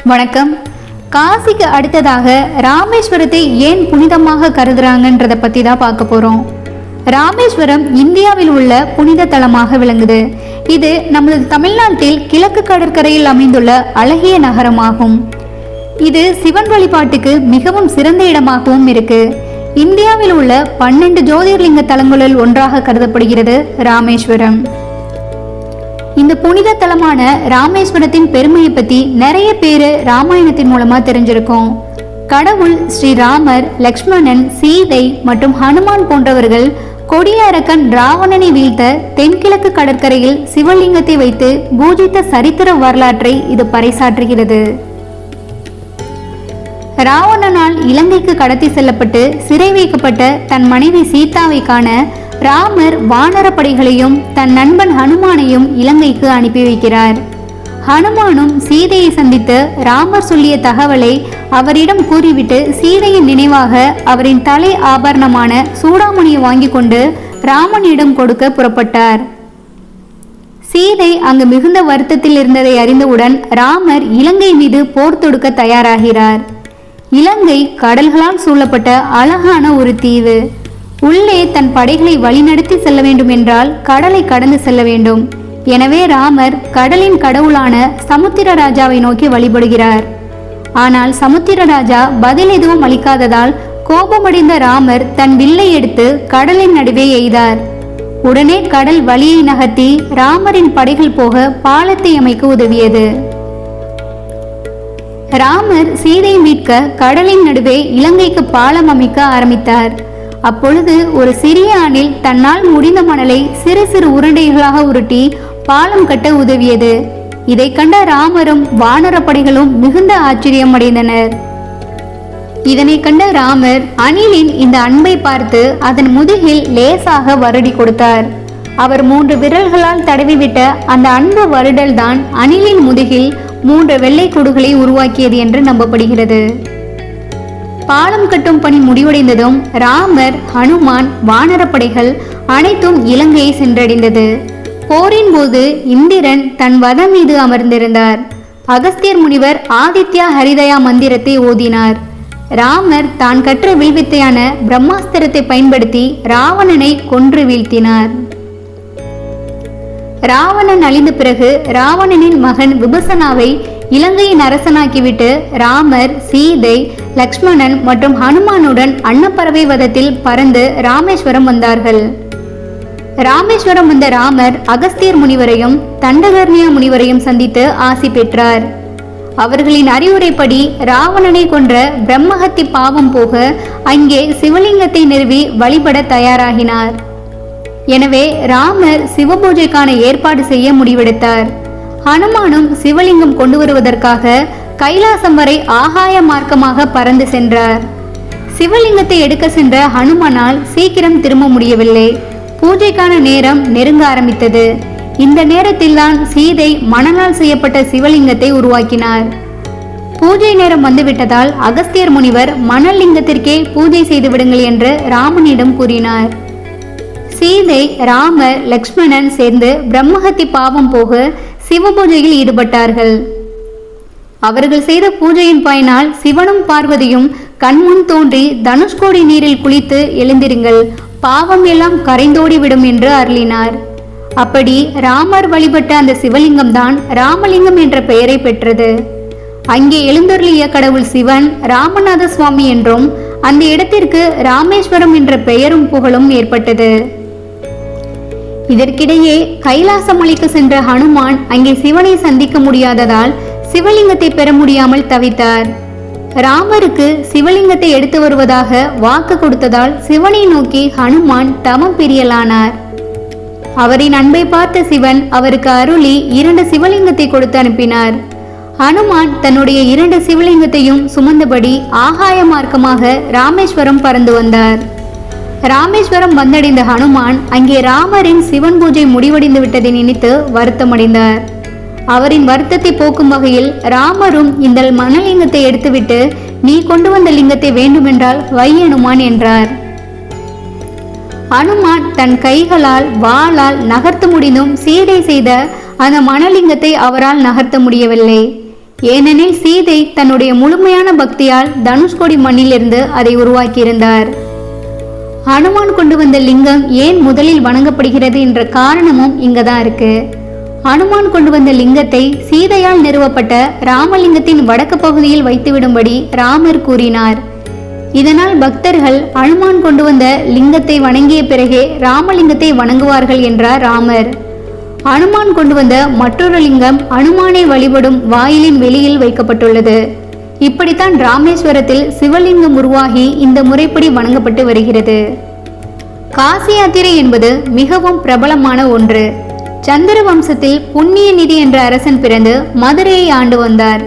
வணக்கம். காசிக்கு அடுத்ததாக ராமேஸ்வரத்தை ஏன் புனிதமாக கருதுறாங்கன்றத பற்றி தான் பார்க்க போகிறோம். ராமேஸ்வரம் இந்தியாவில் உள்ள புனித தலமாக விளங்குது. இது நமது தமிழ்நாட்டில் கிழக்கு கடற்கரையில் அமைந்துள்ள அழகிய நகரமாகும். இது சிவன் வழிபாட்டுக்கு மிகவும் சிறந்த இடமாகவும் இருக்கு. இந்தியாவில் உள்ள 12 ஜோதிர்லிங்க தலங்களுள் ஒன்றாக கருதப்படுகிறது ராமேஸ்வரம். இந்த புனித தலமான ராமேஸ்வரத்தின் பெருமையை பத்தி நிறைய பேரு ராமாயணத்தின் மூலமா தெரிஞ்சிருக்கோம். கடவுள் ஸ்ரீராமர், லக்ஷ்மணன், சீதை மற்றும் ஹனுமான் போன்றவர்கள் கொடிய அரக்கன் ராவணனை வீழ்த்த தென்கிழக்கு கடற்கரையில் சிவலிங்கத்தை வைத்து பூஜித்த சரித்திர வரலாற்றை இது பறைசாற்றுகிறது. ராவணனால் இலங்கைக்கு கடத்தி செல்லப்பட்டு சிறை வைக்கப்பட்ட தன் மனைவி சீதாவை காண ராமர் வானரப்படைகளையும் தன் நண்பன் ஹனுமானையும் இலங்கைக்கு அனுப்பி வைக்கிறார். ஹனுமானும் சீதையை சந்தித்து ராமர் சொல்லிய தகவலை அவரிடம் கூறிவிட்டு சீதையின் நினைவாக அவரின் தலை ஆபரணமான சூடாமணியை வாங்கி கொண்டு ராமனிடம் கொடுக்க புறப்பட்டார். சீதை அங்கு மிகுந்த வருத்தத்தில் இருந்ததை அறிந்தவுடன் ராமர் இலங்கை மீது போர் தொடுக்க தயாராகிறார். இலங்கை கடல்களால் சூழப்பட்ட அழகான ஒரு தீவு. உள்ளே தன் படைகளை வழிநடத்தி செல்ல வேண்டும் என்றால் கடலை கடந்து செல்ல வேண்டும். எனவே ராமர் கடலின் கடவுளான சமுத்திர ராஜாவை நோக்கி வழிபடுகிறார். ஆனால் சமுத்திர ராஜா பதில் எதுவும் அளிக்காததால் கோபமடைந்த ராமர் தன் வில்லை எடுத்து கடலின் நடுவே எய்தார். உடனே கடல் வழியை நகர்த்தி ராமரின் படைகள் போக பாலத்தை அமைக்க உதவியது. ராமர் சீதை மீட்க கடலின் நடுவே இலங்கைக்கு பாலம் அமைக்க ஆரம்பித்தார். அப்பொழுது ஒரு சிறிய அணில் தன்னால் முடிந்த மணலை சிறு சிறு உருண்டைகளாக உருட்டி பாலம் கட்ட உதவியது. இதை கண்ட ராமரும் வானரப்படைகளும் மிகுந்த ஆச்சரியம் அடைந்தனர். இதனை கண்ட ராமர் அணிலின் இந்த அன்பை பார்த்து அதன் முதுகில் லேசாக வருடி கொடுத்தார். அவர் 3 விரல்களால் தடவிவிட்ட அந்த அன்பு வருடல் தான் அணிலின் முதுகில் 3 வெள்ளை கூடுகளை உருவாக்கியது என்று நம்பப்படுகிறது. பாலம் கட்டும் பணி முடிவடைந்ததும் ராமர், ஹனுமான், வானரப்படைகள் அனைத்தும் இலங்கையை சென்றடைந்தது. போரின் போது இந்திரன் தன் வதம் மீது அமர்ந்திருந்தார். அகஸ்தியர் முனிவர் ஆதித்யா ஹரிதயா மந்திரத்தை ஓதினார். ராமர் தான் கற்ற வில்வித்தையான பிரம்மாஸ்திரத்தை பயன்படுத்தி ராவணனை கொன்று வீழ்த்தினார். ராவணன் அழிந்த பிறகு ராவணனின் மகன் விபசனாவை இலங்கையின் அரசனாக்கிவிட்டு ராமர், சீதை, லக்ஷ்மணன் மற்றும் ஹனுமானுடன் அன்னப்பறவை வதத்தில் பறந்து ராமேஸ்வரம் வந்தார்கள். ராமேஸ்வரம் வந்த ராமர் அகஸ்தியர் முனிவரையும் தண்டகர்ணிய முனிவரையும் சந்தித்து ஆசி பெற்றார். அவர்களின் அறிவுரைப்படி ராவணனை கொன்ற பிரம்மஹத்தி பாவம் போக அங்கே சிவலிங்கத்தை நிறுவி வழிபட தயாராகினார். எனவே ராமர் சிவபூஜைக்கான ஏற்பாடு செய்ய முடிவெடுத்தார். ஹனுமானும் சிவலிங்கம் கொண்டு வருவதற்காக கைலாசம் வரை ஆகாய மார்க்கமாக பறந்து சென்றார். சிவலிங்கத்தை எடுக்க சென்ற ஹனுமானால் சீக்கிரம் திரும்ப முடியவில்லை. பூஜைக்கான நேரம் நெருங்க ஆரம்பித்தது. இந்த நேரத்தில் தான் சீதை மணலால் செய்யப்பட்ட சிவலிங்கத்தை உருவாக்கினார். பூஜை நேரம் வந்துவிட்டதால் அகஸ்தியர் முனிவர் மணல் லிங்கத்திற்கே பூஜை செய்து விடுங்கள் என்று ராமனிடம் கூறினார். சீதை, ராமர், லக்ஷ்மணன் சேர்ந்து பிரம்மஹத்தி பாவம் போக சிவபூஜையில் ஈடுபட்டார்கள். அவர்கள் செய்த பூஜையின் பயனால் சிவனும் பார்வதியும் கண்முன் தோன்றி தனுஷ்கோடி நீரில் குளித்து எழுந்திருங்கள், பாவம் எல்லாம் கரைந்தோடிவிடும் என்று அருளினார். அப்படி ராமர் வழிபட்ட அந்த சிவலிங்கம் தான் ராமலிங்கம் என்ற பெயரை பெற்றது. அங்கே எழுந்தருளிய கடவுள் சிவன் ராமநாத சுவாமி என்றும் அந்த இடத்திற்கு ராமேஸ்வரம் என்ற பெயரும் புகழும் ஏற்பட்டது. இதற்கிடையே கைலாசமலைக்கு சென்ற ஹனுமான் அங்கே சிவனை சந்திக்க முடியாததால் சிவலிங்கத்தை பெற முடியாமல் தவித்தார். ராமருக்கு சிவலிங்கத்தை எடுத்து வருவதாக வாக்கு கொடுத்ததால் சிவனை நோக்கி ஹனுமான் தமம் பிரியலானார். அவரின் அன்பை பார்த்த சிவன் அவருக்கு அருளி 2 சிவலிங்கத்தை கொடுத்து அனுப்பினார். ஹனுமான் தன்னுடைய 2 சிவலிங்கத்தையும் சுமந்தபடி ஆகாய மார்க்கமாக ராமேஸ்வரம் பறந்து வந்தார். ராமேஸ்வரம் வந்தடைந்த ஹனுமான் அங்கே ராமரின் சிவன் பூஜை முடிவடைந்து விட்டதை நினைத்து வருத்தமடைந்தார். அவரின் வருத்தத்தை போக்கும் வகையில் ராமரும் இந்த மணலிங்கத்தை எடுத்துவிட்டு நீ கொண்டு வந்த லிங்கத்தை வேண்டுமென்றால் வை ஹனுமான் என்றார். ஹனுமான் தன் கைகளால் வாளால் நகர்த்த முடிந்தும் சீதை செய்த அந்த மணலிங்கத்தை அவரால் நகர்த்த முடியவில்லை. ஏனெனில் சீதை தன்னுடைய முழுமையான பக்தியால் தனுஷ்கோடி மண்ணிலிருந்து அதை உருவாக்கியிருந்தார். ஹனுமான் கொண்டு வந்த லிங்கம் ஏன் முதலில் வணங்கப்படுகிறது என்ற காரணமும் இங்கதான் இருக்கு. ஹனுமான் கொண்டு வந்த லிங்கத்தை சீதையால் நிறுவப்பட்ட ராமலிங்கத்தின் வடக்கு பகுதியில் வைத்துவிடும்படி ராமர் கூறினார். இதனால் பக்தர்கள் ஹனுமான் கொண்டு வந்த லிங்கத்தை வணங்கிய பிறகே ராமலிங்கத்தை வணங்குவார்கள் என்றார் ராமர். ஹனுமான் கொண்டு வந்த மற்றொரு லிங்கம் ஹனுமானை வழிபடும் வாயிலின் வெளியில் வைக்கப்பட்டுள்ளது. இப்படித்தான் ராமேஸ்வரத்தில் சிவலிங்கம் உருவாகி இந்த முறைப்படி வணங்கப்பட்டு வருகிறது. காசி யாத்திரை என்பது மிகவும் பிரபலமான ஒன்று. சந்திர வம்சத்தில் புண்ணிய நிதி என்ற அரசன் பிறந்து மதுரையை ஆண்டு வந்தார்.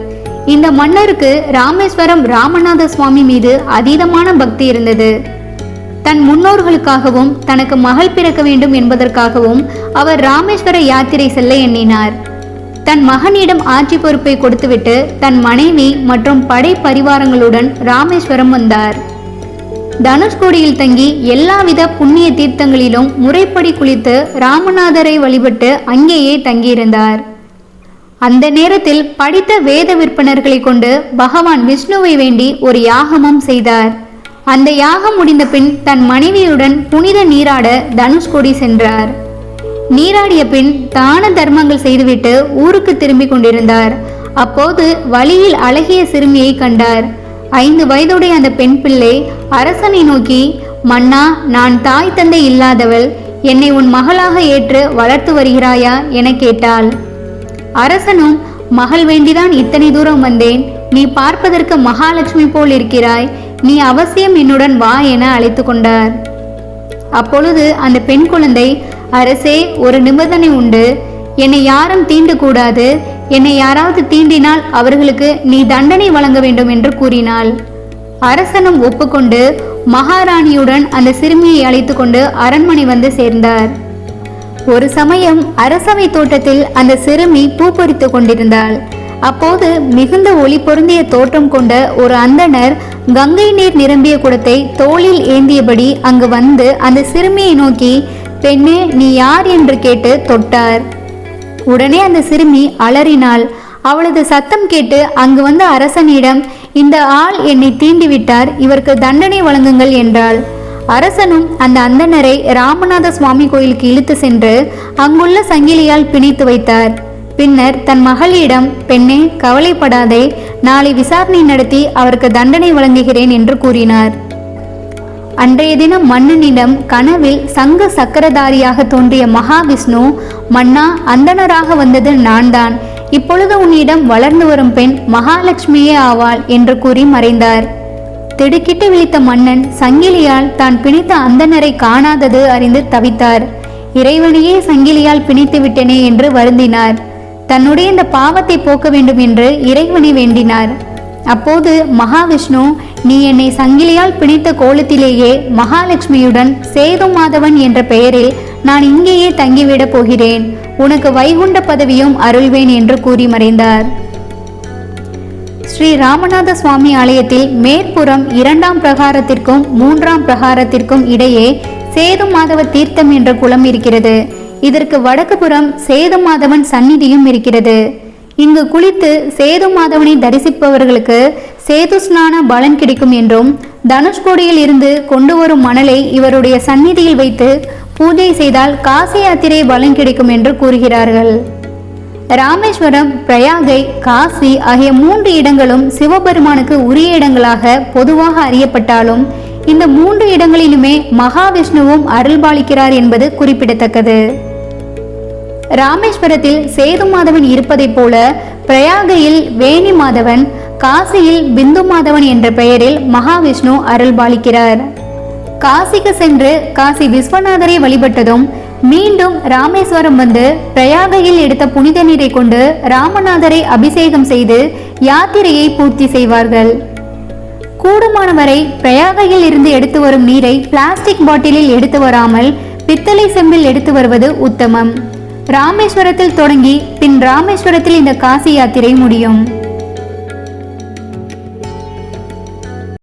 இந்த மன்னருக்கு ராமேஸ்வரம் ராமநாத சுவாமி மீது அதீதமான பக்தி இருந்தது. தன் முன்னோர்களுக்காகவும் தனக்கு மகள் பிறக்க வேண்டும் என்பதற்காகவும் அவர் ராமேஸ்வர யாத்திரை செல்ல எண்ணினார். தன் மகனிடம் ஆட்சி பொறுப்பை கொடுத்துவிட்டு தன் மனைவி மற்றும் படை பரிவாரங்களுடன் ராமேஸ்வரம் வந்தார். தனுஷ்கோடியில் தங்கி எல்லாவித புண்ணிய தீர்த்தங்களிலும் முறைப்படி குளித்து ராமநாதரை வழிபட்டு அங்கேயே தங்கியிருந்தார். அந்த நேரத்தில் படித்த வேத விற்பனர்களை கொண்டு பகவான் விஷ்ணுவை வேண்டி ஒரு யாகமும் செய்தார். அந்த யாகம் முடிந்த பின் தன் மனைவியுடன் புனித நீராட தனுஷ்கோடி சென்றார். நீராடிய பின் தான தர்மங்கள் செய்துவிட்டு ஊருக்கு திரும்பி கொண்டிருந்தார். அப்போது வழியில் அழகிய சிறுமியை கண்டார். 5 வயதுடைய அந்த பெண் பிள்ளை அரசனை நோக்கி, மன்னா, நான் தாய் தந்தை இல்லாதவள், என்னை உன் மகளாக ஏற்று வளர்த்து வருகிறாயா என கேட்டாள். அரசனும், மகள் வேண்டிதான் இத்தனை தூரம் வந்தேன். நீ பார்ப்பதற்கு மகாலட்சுமி போல் இருக்கிறாய். நீ அவசியம் என்னுடன் வா என அழைத்து கொண்டார். அப்பொழுது அந்த பெண் குழந்தை, அரசே, ஒரு நிபந்தனை உண்டு. என்னை யாரும் தீண்டக்கூடாது. என்னை யாராவது தீண்டினால் அவர்களுக்கு நீ தண்டனை வழங்க வேண்டும் என்று கூறினாள். அரசனும் ஒப்புக்கொண்டு மகாராணியுடன் அந்த சிறுமியை அழைத்து கொண்டு அரண்மனை வந்து சேர்ந்தார். ஒரு சமயம் அரசவை தோட்டத்தில் அந்த சிறுமி பூ பறித்து கொண்டிருந்தாள். அப்போது மிகுந்த ஒளி பொருந்திய தோற்றம் கொண்ட ஒரு அந்தணர் கங்கை நீர் நிரம்பிய குடத்தை தோளில் ஏந்தியபடி அங்கு வந்து அந்த சிறுமியை நோக்கி, பெண்ணே, நீ யார் என்று கேட்டு தொட்டார். உடனே அந்த சிறுமி அலறினாள். அவளது சத்தம் கேட்டு அங்கு வந்த அரசனிடம், இந்த ஆள் என்னை தீண்டிவிட்டார், இவருக்கு தண்டனை வழங்குங்கள் என்றாள். அரசனும் அந்த அந்தணரை ராமநாத சுவாமி கோயிலுக்கு இழுத்து சென்று அங்குள்ள சங்கிலியால் பிணைத்து வைத்தார். பின்னர் தன் மகளிடம், பெண்ணே, கவலைப்படாதே, நாளை விசாரணை நடத்தி அவருக்கு தண்டனை வழங்குகிறேன் என்று கூறினார். அன்றைய தினம் மன்னனிடம் கனவில் சங்க சக்கரதாரியாக தோன்றிய மகாவிஷ்ணு, மன்னா, அந்தணராக வந்தது நான் தான். இப்பொழுது உன்னிடம் வளர்ந்து வரும் பெண் மகாலட்சுமியே ஆவாள் என்று கூறி மறைந்தார். திடுக்கிட்டு விழித்த மன்னன் சங்கிலியால் தான் பிணைத்த அந்தணரை காணாதது அறிந்து தவித்தார். இறைவனையே சங்கிலியால் பிணைத்து விட்டனே என்று வருந்தினார். தன்னுடைய இந்த பாவத்தை போக்க வேண்டும் என்று இறைவனை வேண்டினார். அப்போது மகாவிஷ்ணு, நீ என்னை சங்கிலியால் பிணைத்த கோலத்திலேயே மகாலட்சுமியுடன் சேது மாதவன் என்ற பெயரில் நான் இங்கேயே தங்கிவிடப் போகிறேன். உனக்கு வைகுண்ட பதவியும் அருள்வேன் என்று கூறி மறைந்தார். ஸ்ரீ ராமநாத சுவாமி ஆலயத்தில் மேற்புறம் 2ஆம் பிரகாரத்திற்கும் 3ஆம் பிரகாரத்திற்கும் இடையே சேது மாதவ தீர்த்தம் என்ற குளம் இருக்கிறது. இதற்கு வடக்கு புறம் சேது மாதவன் சந்நிதியும் இருக்கிறது. இங்கு குளித்து சேது மாதவனை தரிசிப்பவர்களுக்கு சேது ஸ்நான பலன் கிடைக்கும் என்றும், தனுஷ்கோடியில் இருந்து கொண்டு வரும் மணலை இவருடைய சந்நிதியில் வைத்து பூஜை செய்தால் காசி யாத்திரை பலன் கிடைக்கும் என்று கூறுகிறார்கள். ராமேஸ்வரம், பிரயாகை, காசி ஆகிய 3 இடங்களும் சிவபெருமானுக்கு உரிய இடங்களாக பொதுவாக அறியப்பட்டாலும் இந்த 3 இடங்களிலுமே மகாவிஷ்ணுவும் அருள்பாலிக்கிறார் என்பது குறிப்பிடத்தக்கது. ராமேஸ்வரத்தில் சேது மாதவன் இருப்பதை போல பிரயாகையில் வேணி மாதவன், காசியில் பிந்து மாதவன் என்ற பெயரில் மகாவிஷ்ணு அருள்பாலிக்கிறார். காசிக்கு சென்று காசி விஸ்வநாதரை வழிபட்டதும் மீண்டும் ராமேஸ்வரம் வந்து பிரயாகையில் எடுத்த புனித நீரை கொண்டு ராமநாதரை அபிஷேகம் செய்து யாத்திரையை பூர்த்தி செய்வார்கள். கூடுமானவரை பிரயாகையில் இருந்து எடுத்து வரும் நீரை பிளாஸ்டிக் பாட்டிலில் எடுத்து வராமல் பித்தளை செம்பில் எடுத்து வருவது உத்தமம். ராமேஸ்வரத்தில் தொடங்கி பின் ராமேஸ்வரத்தில் இந்த காசி யாத்திரை முடியும்.